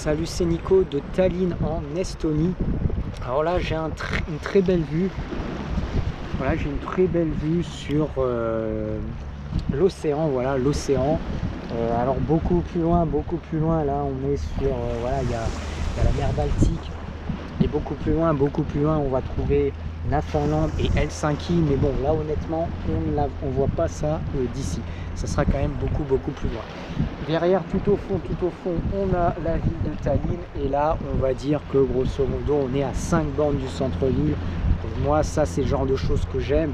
Salut, c'est Nico de Tallinn en Estonie. Alors là j'ai une très belle vue. Voilà, j'ai une très belle vue sur l'océan. Voilà, l'océan. Alors beaucoup plus loin, là on est sur voilà, il y a la mer Baltique. Et beaucoup plus loin, on va trouver la Finlande et Helsinki. Mais bon, là honnêtement, on voit pas ça d'ici. Ça sera quand même beaucoup plus loin. Derrière, tout au fond, on a la ville de Tallinn. Et là, on va dire que grosso modo, on est à 5 bornes du centre-ville. Moi, ça, c'est le genre de choses que j'aime.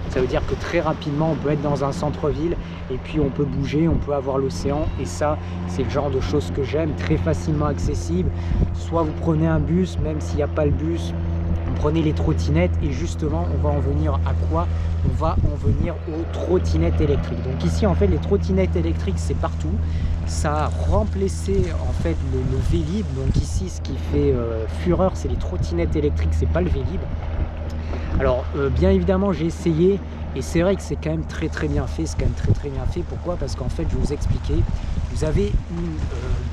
Ça veut dire que très rapidement, on peut être dans un centre-ville et puis on peut bouger, on peut avoir l'océan. Et ça, c'est le genre de choses que j'aime, très facilement accessible. Soit vous prenez un bus, même s'il n'y a pas le bus, vous prenez les trottinettes. Et justement, on va en venir à quoi? On va en venir aux trottinettes électriques. Donc ici, en fait, les trottinettes électriques, c'est partout. Ça a remplacé en fait le Vélib. Donc ici, ce qui fait fureur, c'est les trottinettes électriques, c'est pas le Vélib. Alors bien évidemment j'ai essayé et c'est vrai que c'est quand même très bien fait, Pourquoi? Parce qu'en fait je vais vous expliquer, vous avez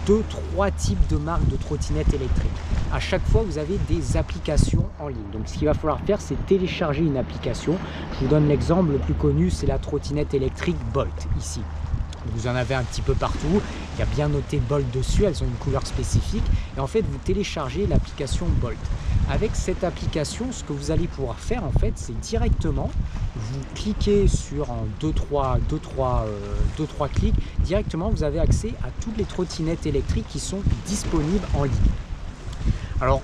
2-3 types de marques de trottinettes électriques. À chaque fois vous avez des applications en ligne. Donc ce qu'il va falloir faire, c'est télécharger une application. Je vous donne l'exemple le plus connu, c'est la trottinette électrique Bolt ici. Vous en avez un petit peu partout, il y a bien noté Bolt dessus, elles ont une couleur spécifique. Et en fait, vous téléchargez l'application Bolt. Avec cette application, ce que vous allez pouvoir faire, en fait, c'est directement, vous cliquez sur en 2-3 clics, directement, vous avez accès à toutes les trottinettes électriques qui sont disponibles en ligne. Alors,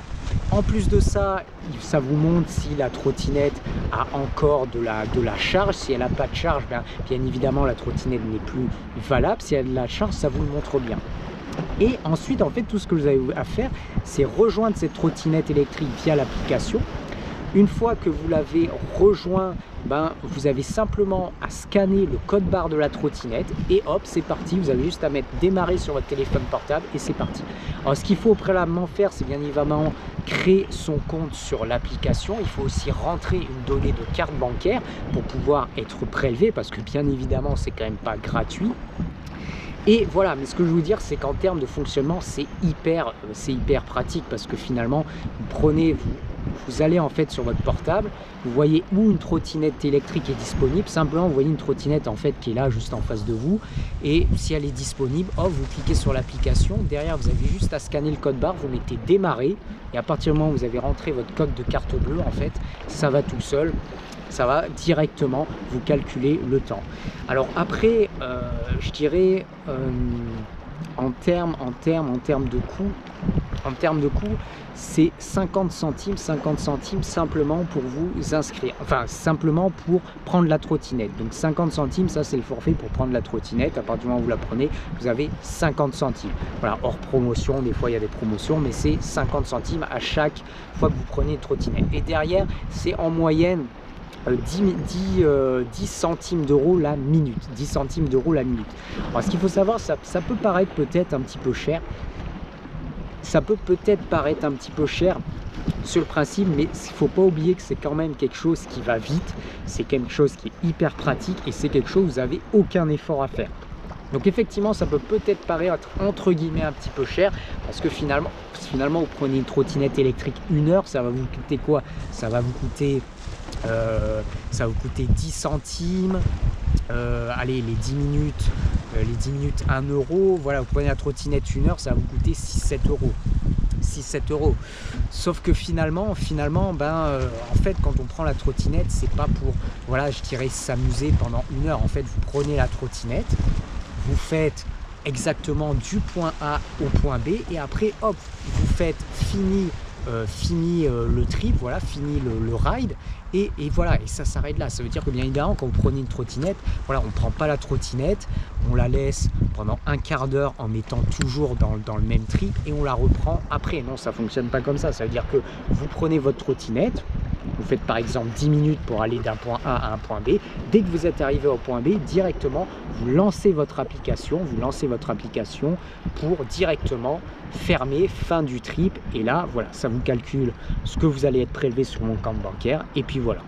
en plus de ça, ça vous montre si la trottinette a encore de la charge. Si elle n'a pas de charge, bien évidemment la trottinette n'est plus valable. Si elle a de la charge, ça vous le montre bien. Et ensuite, en fait, tout ce que vous avez à faire, c'est rejoindre cette trottinette électrique via l'application. Une fois que vous l'avez rejoint, vous avez simplement à scanner le code barre de la trottinette et hop, c'est parti. Vous avez juste à mettre démarrer sur votre téléphone portable et c'est parti. Alors, ce qu'il faut préalablement faire, c'est bien évidemment créer son compte sur l'application. Il faut aussi rentrer une donnée de carte bancaire pour pouvoir être prélevé parce que bien évidemment, c'est quand même pas gratuit. Et voilà, mais ce que je veux vous dire, c'est qu'en termes de fonctionnement, c'est hyper pratique parce que finalement, vous allez en fait sur votre portable, vous voyez où une trottinette électrique est disponible. Simplement, vous voyez une trottinette en fait qui est là juste en face de vous. Et si elle est disponible, hop, vous cliquez sur l'application. Derrière, vous avez juste à scanner le code barre, vous mettez démarrer. Et à partir du moment où vous avez rentré votre code de carte bleue, en fait, ça va tout seul. Ça va directement vous calculer le temps. Alors après, je dirais en termes de coût, c'est 50 centimes simplement pour vous inscrire, enfin simplement pour prendre la trottinette. Donc 50 centimes, ça c'est le forfait pour prendre la trottinette. À partir du moment où vous la prenez, vous avez 50 centimes. Voilà, hors promotion, des fois il y a des promotions, mais c'est 50 centimes à chaque fois que vous prenez une trottinette. Et derrière, c'est en moyenne 10 centimes d'euros la minute. 10 centimes d'euros la minute. Alors ce qu'il faut savoir, ça peut paraître peut-être un petit peu cher. Ça peut peut-être paraître un petit peu cher sur le principe, mais il ne faut pas oublier que c'est quand même quelque chose qui va vite. C'est quelque chose qui est hyper pratique et c'est quelque chose où vous n'avez aucun effort à faire. Donc effectivement, ça peut peut-être paraître entre guillemets un petit peu cher parce que finalement vous prenez une trottinette électrique 1 heure, ça va vous coûter quoi? Ça va vous coûter 10 centimes. Allez, les 10 minutes 1 euro. Voilà, vous prenez la trottinette 1 heure, ça va vous coûter 6-7 euros. 6-7 euros. Sauf que finalement, en fait, quand on prend la trottinette, c'est pas pour, voilà, je dirais s'amuser pendant 1 heure. En fait, vous prenez la trottinette, vous faites exactement du point A au point B et après, hop, vous faites fini le trip, voilà, fini le ride et voilà, et ça s'arrête là. Ça veut dire que bien évidemment quand vous prenez une trottinette, voilà, on ne prend pas la trottinette, on la laisse pendant un quart d'heure en mettant toujours dans le même trip et on la reprend après. Non, ça fonctionne pas comme ça. Ça veut dire que vous prenez votre trottinette, Vous faites par exemple 10 minutes pour aller d'un point A à un point B. Dès que vous êtes arrivé au point B, directement, vous lancez votre application pour directement fermer, fin du trip. Et là, voilà, ça vous calcule ce que vous allez être prélevé sur mon compte bancaire. Et puis voilà.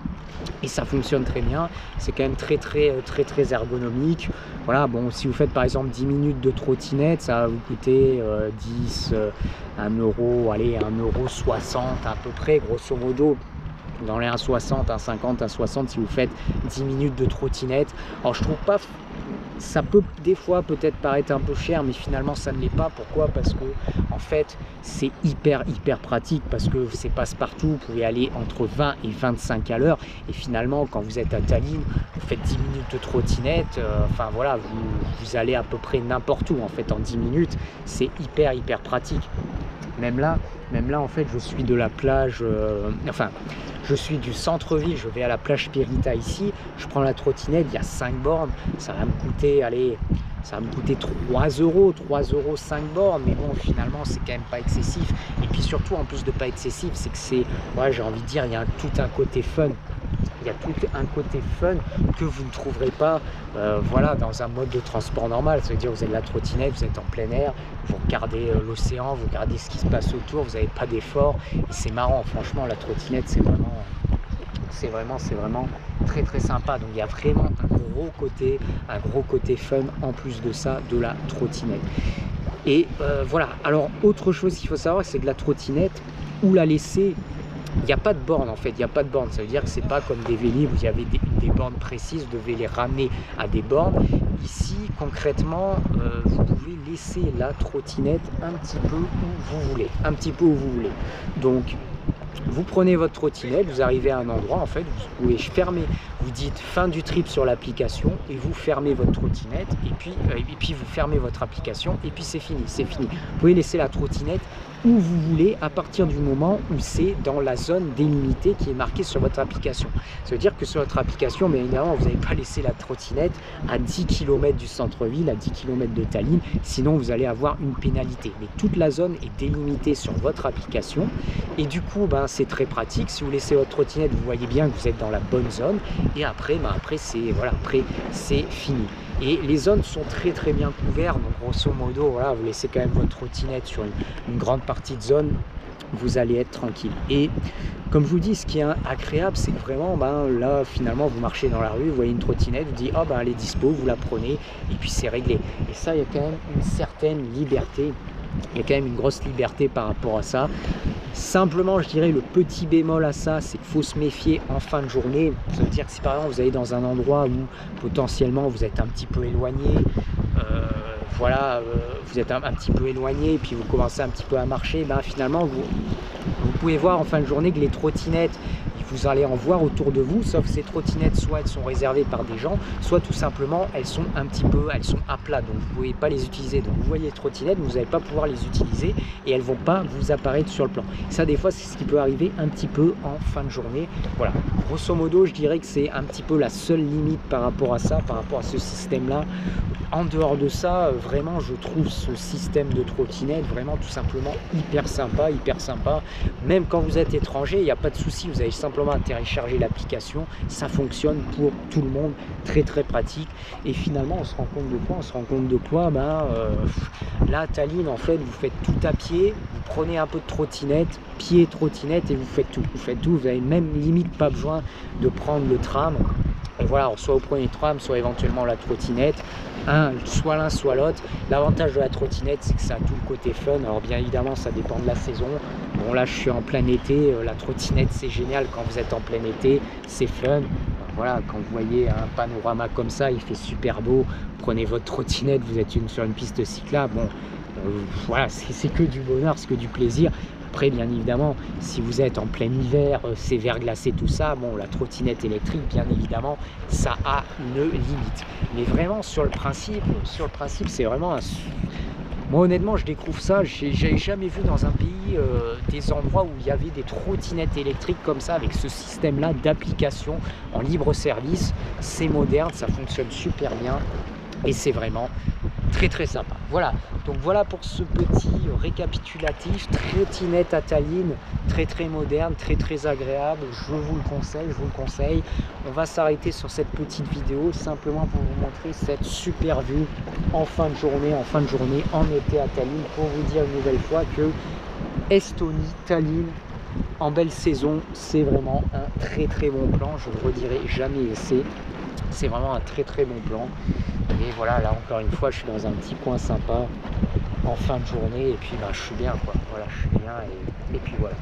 Et ça fonctionne très bien, c'est quand même très ergonomique. Voilà, bon, si vous faites par exemple 10 minutes de trottinette, ça va vous coûter 1 euro, allez, 1,60 € à peu près, grosso modo. Dans les 1,60, 1,50, 1,60 si vous faites 10 minutes de trottinette. Alors je trouve pas, ça peut des fois peut-être paraître un peu cher, mais finalement ça ne l'est pas. Pourquoi? Parce que en fait c'est hyper pratique, parce que c'est passe-partout, vous pouvez aller entre 20 et 25 à l'heure, et finalement quand vous êtes à Tallinn, vous faites 10 minutes de trottinette, enfin voilà, vous allez à peu près n'importe où en fait en 10 minutes, c'est hyper pratique. Même là en fait je suis de la plage, je suis du centre-ville, je vais à la plage Pirita ici, je prends la trottinette, il y a 5 bornes, ça va me coûter, allez, ça va me coûter 3 euros 5 bornes, mais bon finalement c'est quand même pas excessif. Et puis surtout en plus de pas excessif, c'est que c'est, ouais, j'ai envie de dire, il y a tout un côté fun. Il y a tout un côté fun que vous ne trouverez pas voilà, dans un mode de transport normal. Ça veut dire vous avez de la trottinette, vous êtes en plein air, vous regardez l'océan, vous regardez ce qui se passe autour, vous n'avez pas d'effort. Et c'est marrant, franchement, la trottinette, c'est vraiment très sympa. Donc il y a vraiment un gros côté fun en plus de ça, de la trottinette. Et voilà, alors autre chose qu'il faut savoir, c'est que la trottinette, où la laisser, il n'y a pas de borne en fait, il n'y a pas de borne. Ça veut dire que c'est pas comme des Vélib où il y avait des bornes précises, vous devez les ramener à des bornes. Ici, concrètement, vous pouvez laisser la trottinette un petit peu où vous voulez. Donc, vous prenez votre trottinette, vous arrivez à un endroit, en fait, vous pouvez fermer, vous dites fin du trip sur l'application et vous fermez votre trottinette et puis vous fermez votre application et puis c'est fini. Vous pouvez laisser la trottinette où vous voulez à partir du moment où c'est dans la zone délimitée qui est marquée sur votre application. Ça veut dire que sur votre application, bien évidemment, vous n'allez pas laisser la trottinette à 10 km du centre-ville, à 10 km de Tallinn, sinon vous allez avoir une pénalité. Mais toute la zone est délimitée sur votre application et du coup, ben, c'est très pratique. Si vous laissez votre trottinette, vous voyez bien que vous êtes dans la bonne zone et après c'est voilà, c'est fini. Et les zones sont très bien couvertes, donc grosso modo, voilà, vous laissez quand même votre trottinette sur une grande partie de zone, vous allez être tranquille. Et comme je vous dis, ce qui est agréable, c'est que vraiment, ben, là, finalement, vous marchez dans la rue, vous voyez une trottinette, vous dites, oh, ben, elle est dispo, vous la prenez, et puis c'est réglé. Et ça, il y a quand même une certaine liberté. Il y a quand même une grosse liberté par rapport à ça. Simplement, je dirais, le petit bémol à ça, c'est qu'il faut se méfier en fin de journée. Ça veut dire que si par exemple vous allez dans un endroit où potentiellement vous êtes un petit peu éloigné, voilà, vous êtes un petit peu éloigné et puis vous commencez un petit peu à marcher, ben finalement vous pouvez voir en fin de journée que les trottinettes, vous allez en voir autour de vous, sauf ces trottinettes, soit elles sont réservées par des gens, soit tout simplement elles sont à plat, donc vous ne pouvez pas les utiliser. Donc vous voyez les trottinettes, vous n'allez pas pouvoir les utiliser et elles ne vont pas vous apparaître sur le plan. Ça, des fois, c'est ce qui peut arriver un petit peu en fin de journée. Voilà, grosso modo, je dirais que c'est un petit peu la seule limite par rapport à ça, par rapport à ce système-là. En dehors de ça, vraiment, je trouve ce système de trottinette vraiment tout simplement hyper sympa. Même quand vous êtes étranger, il n'y a pas de souci, vous avez simplement à télécharger l'application, ça fonctionne pour tout le monde, très pratique. Et finalement, on se rend compte de quoi, ben, là, Tallinn, en fait, vous faites tout à pied, vous prenez un peu de trottinette, pied trottinette, et vous faites tout. Vous avez même limite pas besoin de prendre le tram. Et voilà, soit vous prenez le tram, soit éventuellement la trottinette. Soit l'un, soit l'autre. L'avantage de la trottinette, c'est que ça a tout le côté fun. Alors bien évidemment, ça dépend de la saison. Bon, là, je suis en plein été. La trottinette, c'est génial quand vous êtes en plein été. C'est fun. Voilà, quand vous voyez un panorama comme ça, il fait super beau. Prenez votre trottinette, vous êtes sur une piste cyclable. Bon, voilà, c'est que du bonheur, c'est que du plaisir. Après, bien évidemment, si vous êtes en plein hiver, c'est verglacé, tout ça, bon, la trottinette électrique, bien évidemment, ça a une limite. Mais vraiment, sur le principe, c'est vraiment un... Moi, honnêtement, je découvre ça. J'ai jamais vu dans un pays des endroits où il y avait des trottinettes électriques comme ça, avec ce système-là d'application en libre service. C'est moderne, ça fonctionne super bien et c'est vraiment très sympa. Voilà, donc voilà pour ce petit récapitulatif. Trottinette à Tallinn, très moderne, très agréable. Je vous le conseille. On va s'arrêter sur cette petite vidéo simplement pour vous montrer cette super vue en fin de journée, en été à Tallinn, pour vous dire une nouvelle fois que Estonie, Tallinn, en belle saison, c'est vraiment un très bon plan. Je ne le redirai jamais assez. C'est vraiment un très bon plan. Et voilà, là encore une fois, je suis dans un petit coin sympa en fin de journée. Et puis je suis bien, quoi. Voilà, je suis bien. Et puis voilà.